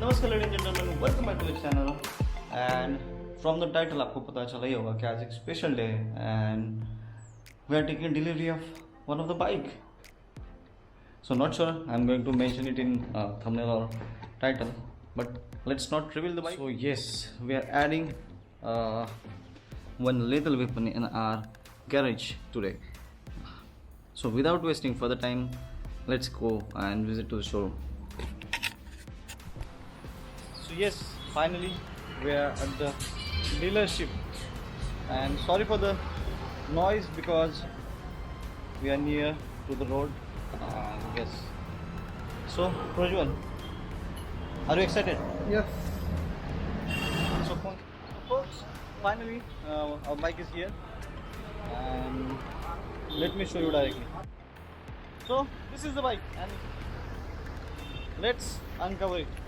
नमस्कार ladies and gentleman, welcome back to the channel. And from the title आपको पता चला ही होगा कि आज एक स्पेशल डे है and we are taking delivery of one of the bike. So not sure I'm going to mention it in thumbnail or title, but let's not reveal the bike. So yes, we are adding one little weapon in our garage today. So without wasting further time, let's go and visit to the showroom. So yes, finally we are at the dealership, and sorry for the noise because we are near to the road. Yes. So, Prajwal, are you excited? Yes. So, folks, finally our bike is here, and let me show you directly. So, this is the bike, and let's uncover it.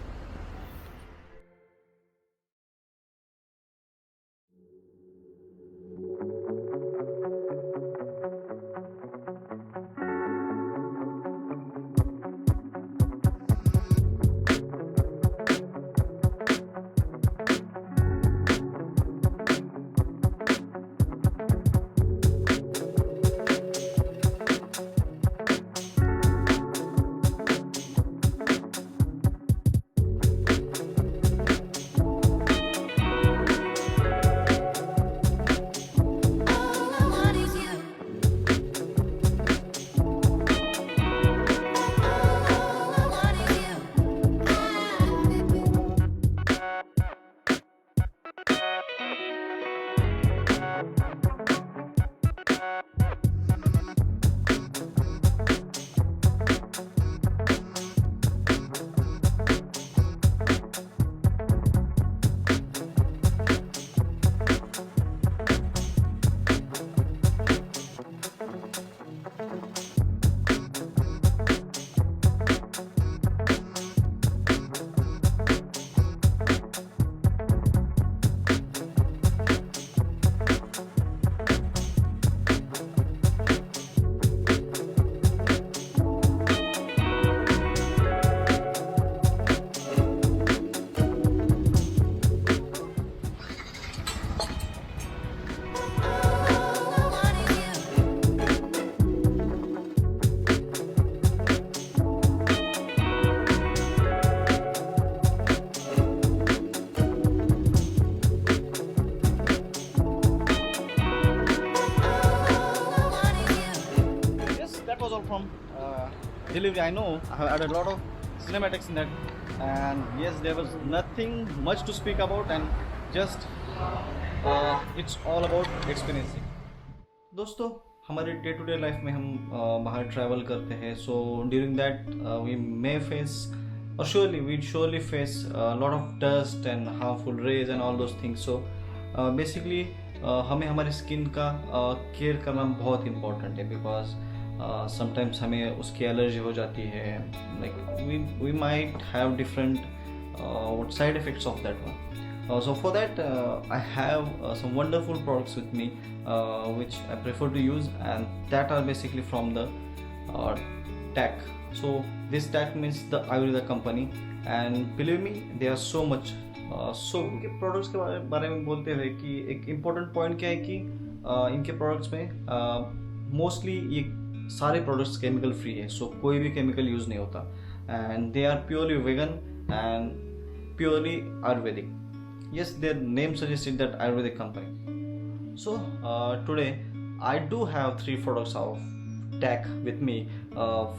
From delivery, I know I have added a lot of cinematics in that, and yes, there was nothing much to speak about, and just it's all about experiencing. दोस्तों, हमारे day to day life में हम बाहर travel करते हैं, so during that we may face और surely face a lot of dust and harmful rays and all those things. So basically हमें हमारे स्किन का केयर करना बहुत इम्पोर्टेंट है, बिकॉज समटाइम्स हमें उसकी एलर्जी हो जाती है, like we might have different side effects of that one. So for that I have some wonderful products with me which I prefer to use, and that are basically from the TAC. So this TAC means the Ayurveda company, and believe me they are so much so इनके products के बारे में बोलते हुए कि एक important point क्या है कि इनके प्रोडक्ट्स में मोस्टली ये सारे प्रोडक्ट्स केमिकल फ्री है, सो कोई भी केमिकल यूज नहीं होता, and they are purely vegan and purely Ayurvedic. Yes, their name suggested that Ayurvedic company. So today I do have 3 products of TAC with me.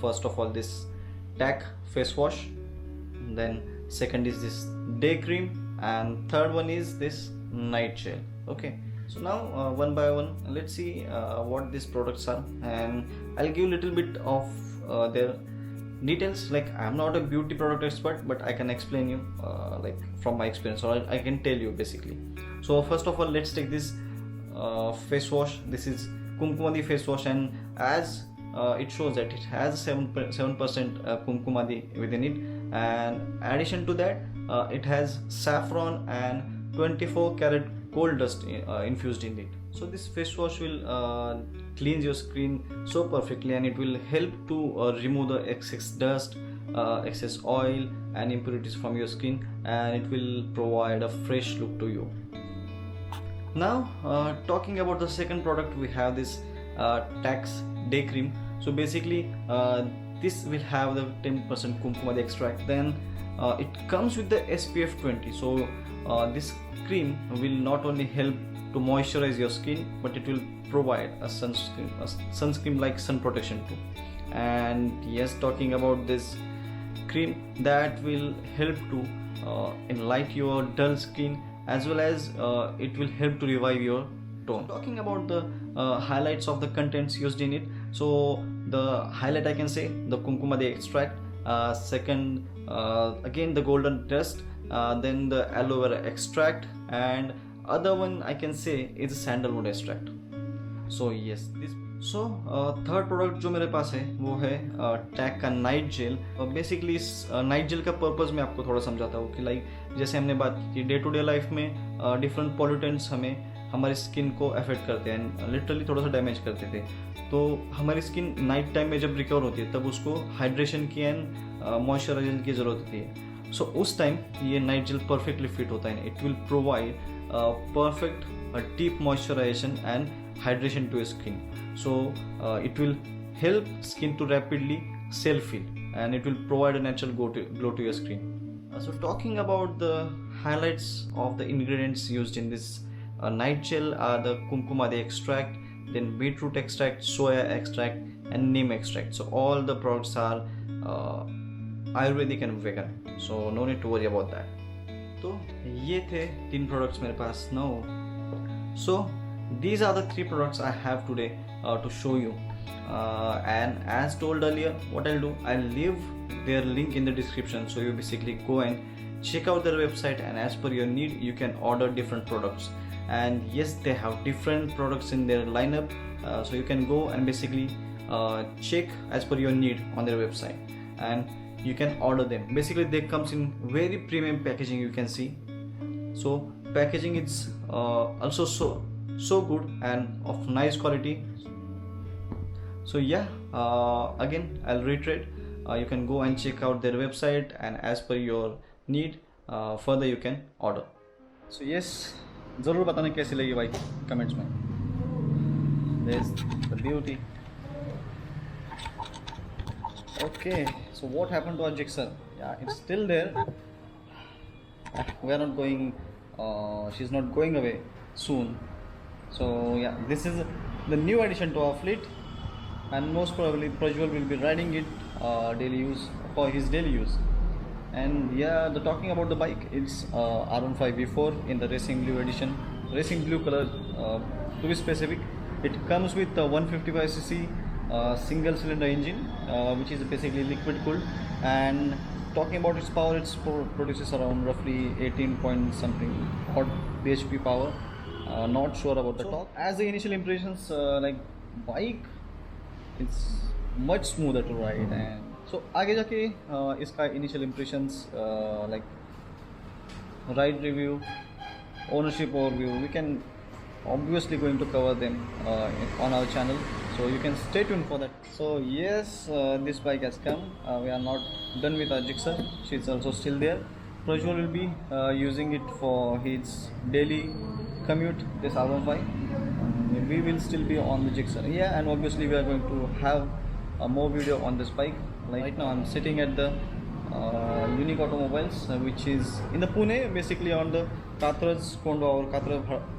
First of all, this TAC face wash, then second is this day cream, and third one is this night gel. Okay, so now one by one let's see what these products are, and I'll give a little bit of their details. Like, I'm not a beauty product expert, but I can explain you like from my experience, or I can tell you basically. So first of all, let's take this face wash. This is Kumkumadi face wash, and as it shows that it has 7% Kumkumadi within it, and addition to that it has saffron and 24 karat gold dust infused in it. So this face wash will cleans your screen so perfectly, and it will help to remove the excess dust, excess oil and impurities from your skin, and it will provide a fresh look to you. Now talking about the second product, we have this Tax day cream. So basically this will have the 10% kumkumadi extract. Then it comes with the SPF 20. So this cream will not only help to moisturize your skin, but it will provide a sunscreen like sun protection too. And yes, talking about this cream, that will help to enlighten your dull skin, as well as it will help to revive your tone. Talking about the highlights of the contents used in it, so the highlight I can say the kumkumadi extract, second again the golden dust, then the aloe vera extract, and other one I can say is sandalwood extract. So yes, this third product जो मेरे पास है वो है टैक का night gel. Basically इस night gel का purpose मैं आपको थोड़ा समझाता हूँ कि लाइक जैसे हमने बात की डे टू डे लाइफ में डिफरेंट पॉल्यूटेंट्स हमें हमारी स्किन को अफेक्ट करते हैं, लिटरली थोड़ा सा डैमेज करते थे. तो हमारी स्किन नाइट टाइम में जब रिकवर होती है तब उसको हाइड्रेशन की एंड मॉइस्चराइजेशन की ज़रूरत होती है. सो उस टाइम ये नाइट जेल परफेक्टली फिट होता है. It will provide perfect deep moisturisation and hydration to your skin. So it will help skin to rapidly cell fill, and it will provide a natural glow to your skin. So talking about the highlights of the ingredients used in this night gel are the kumkumadi extract, then beetroot extract, soya extract and neem extract. So all the products are Ayurvedic and vegan, so no need to worry about that. तो ये थे 3 products मेरे पास. Now so these are the 3 products I have today to show you, and as told earlier, what I'll do, I'll leave their link in the description, so you basically go and check out their website, and as per your need you can order different products. And yes, they have different products in their lineup, so you can go and basically check as per your need on their website, and you can order them. Basically they comes in very premium packaging, you can see. So packaging is also so good and of nice quality. So yeah, again I'll reiterate, you can go and check out their website, and as per your need further you can order. So yes, ज़रूर बताना कैसी लगी भाई comments में. There's the beauty. Okay, so what happened to our jigsaw? Yeah, it's still there. We are not going, she's not going away soon. So yeah, this is the new addition to our fleet, and most probably Prajwal will be riding it daily use for his daily use. And yeah, the talking about the bike, it's R15 V4 in the racing blue edition, racing blue color to be specific. It comes with a 155cc single cylinder engine, which is basically liquid cooled. And talking about its power, it produces around roughly 18 point something odd bhp power. Not sure about the torque. As the initial impressions, like bike, it's much smoother to ride. And so आगे जाके इसका initial impressions like ride review, ownership overview, we can obviously going to cover them on our channel, so you can stay tuned for that. So yes, this bike has come. We are not done with our jigsaw. She's also still there. Prajwal will be using it for his daily commute, this R15. We will still be on the jigsaw. Yeah, and obviously we are going to have more video on this bike. Like right now I'm sitting at the Unique Automobiles, which is in the Pune, basically on the Kathraj Kondwa or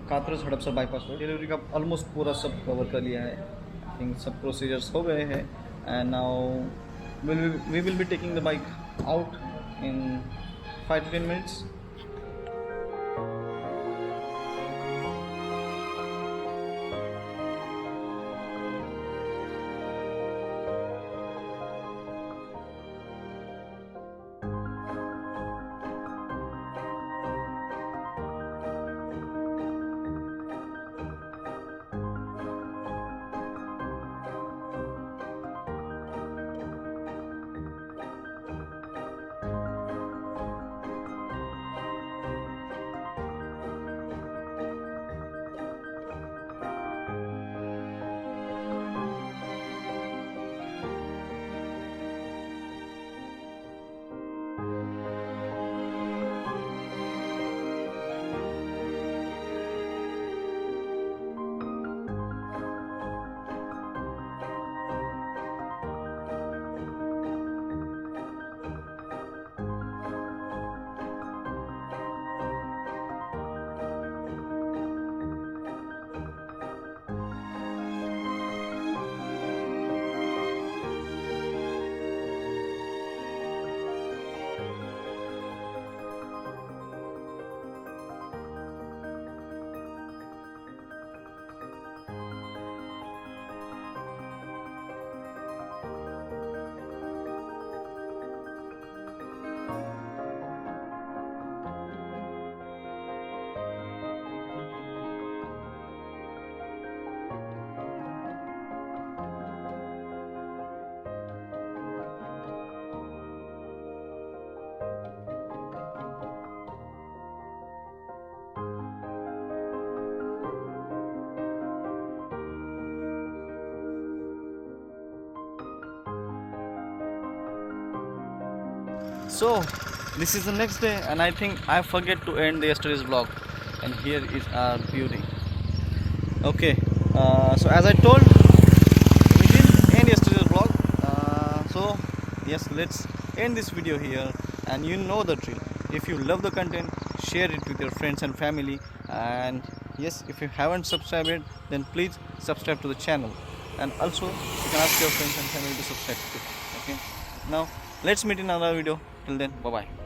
Kathraj Hadapsar bypass road. Delivery का almost पूरा सब cover कर लिया है. I think सब procedures हो गए हैं, and now we will be taking the bike out in 5 to 10 minutes. So this is the next day, and I think I forget to end the yesterday's vlog, and here is our beauty. Okay, so as I told, we didn't end yesterday's vlog. So yes, let's end this video here, and you know the drill. If you love the content, share it with your friends and family, and yes, if you haven't subscribed it, then please subscribe to the channel, and also you can ask your friends and family to subscribe to it. Okay, now let's meet in another video. Till then, bye bye.